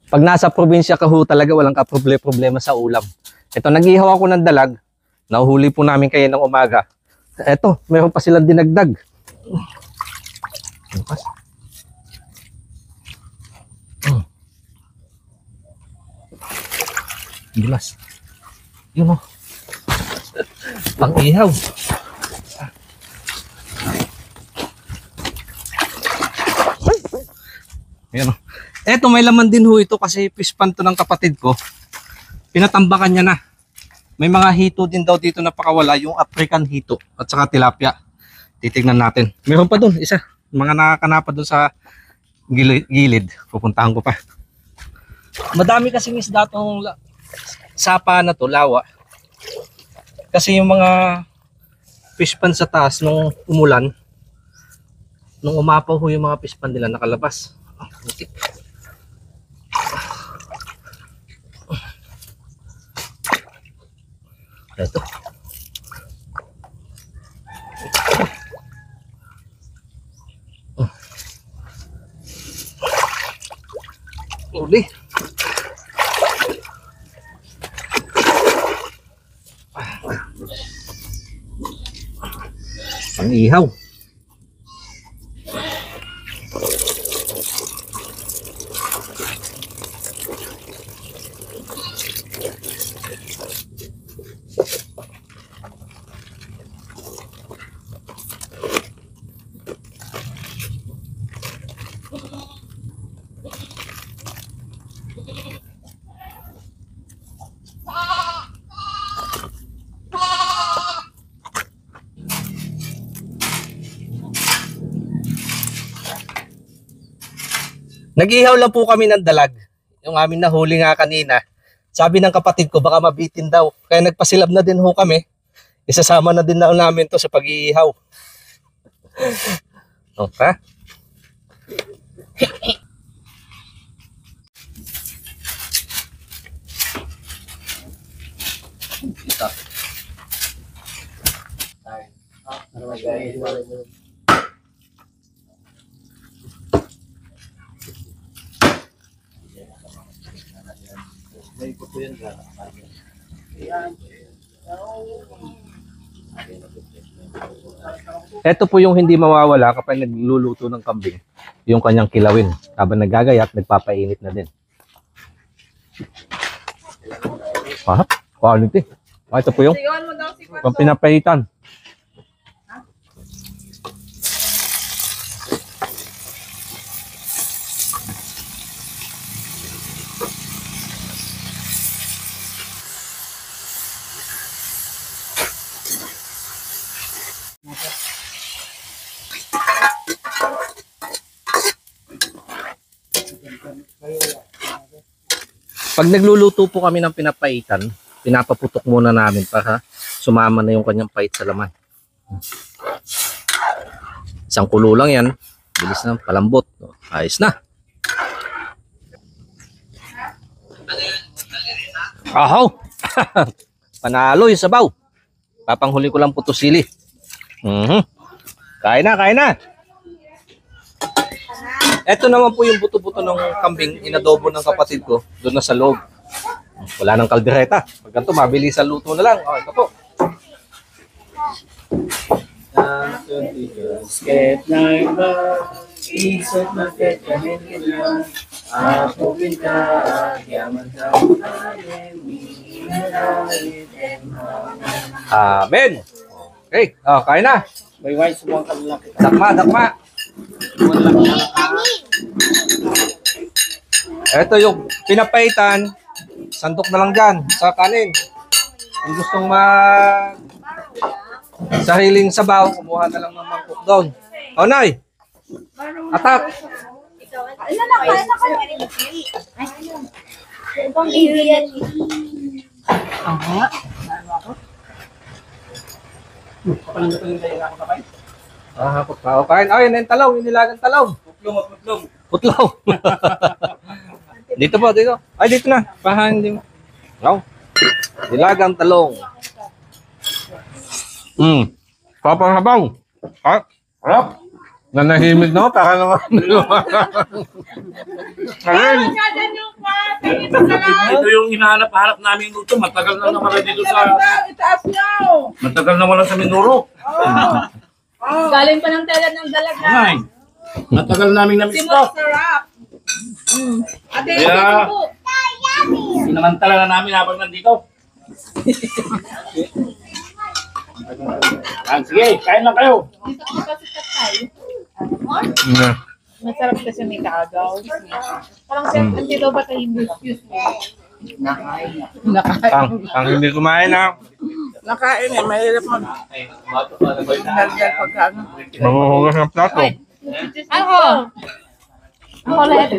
Pag nasa probinsya ka ho talaga, walang problema sa ulam. Ito, nag-ihaw ako ng dalag. Nahuhuli po namin kayo ng umaga. Ito, meron pa silang dinagdag. Gilas. Yun o. Pang-ihaw. Ayan o. Eto, may laman din ho ito kasi fish pan to ng kapatid ko. Pinatambakan niya na. May mga hito din daw dito na pakawala, yung African hito at saka tilapia. Titignan natin. Meron pa dun, isa. Mga nakakanapa dun sa gilid. Pupuntahan ko pa. Madami kasing isda tong sapa na to, lawa. Kasi yung mga fish pan sa taas nung umulan, nung umapaw ho yung mga fish pan nila nakalabas. Okay. Ito. Uli. Pang-ihaw. Nag-ihaw lang po kami ng dalag. Yung amin na huli nga kanina. Sabi ng kapatid ko baka mabitin daw. Kaya nagpasilab na din ho kami. Isasama na din na namin to sa pag-iihaw. Okay. Ito po yung hindi mawawala kapag nagluluto ng kambing, yung kanyang kilawin. Habang naggagayat, nagpapainit na din. Quality. Ito po yung pinapahitan. Pag nagluluto po kami ng pinapaitan, pinapaputok muna namin para sumama na yung kanyang pait sa laman. Isang kulo lang yan, bilis na, palambot. Ayos na. Ahaw! Panalo yung sabaw. Papanghuli ko lang po to sili. Kain na, kain na. Ito naman po yung buto-buto ng kambing, inadobo ng kapatid ko, doon na sa loob. Wala nang kaldereta. Pag ganito, mabilis sa luto na lang. Oh, ito po. Skep na iba, isot na tetahin nila, ako pinta, yaman ka, Amen! Okay, oh, kain na. may white sumang kalaki. Dakma, dakma. Ito yung pinapaitan. Sandok na lang dyan sa kanin. Kung gustong sariling sabaw, kumuha na lang ng mangkok doon. O, Nay! Atak! Hapot pa. O, kain. Ay, yun yung talaw. Yung nilagang talaw. Putlong. Putlaw. Dito po, dito. Ay, dito na. Pahan din. No? Nilagang talong. Papang habaw. Ha? Harap. Nanahimik na ako, para naman. Ayun. Ito yung hinahanap-hanap namin dito. Matagal na naman dito sa... Itaas niyo! Matagal na wala sa Mindoro. Galing pa ng tela ng dalaga. Ay, matagal namin na-miss to. Sarap! Ate, Kaya- ito po. Sinamantala na namin habang nandito. Sige, kain lang kayo. Dito ko kasi tatay. Yeah. Masarap kasi may kagaw. Parang siya, andito ba tayo excuse me? Ang hindi kumain na. Nakain eh, mahirap mag-halgal pagkano. Mahuhugas ng plato. Ako! Ako ulit.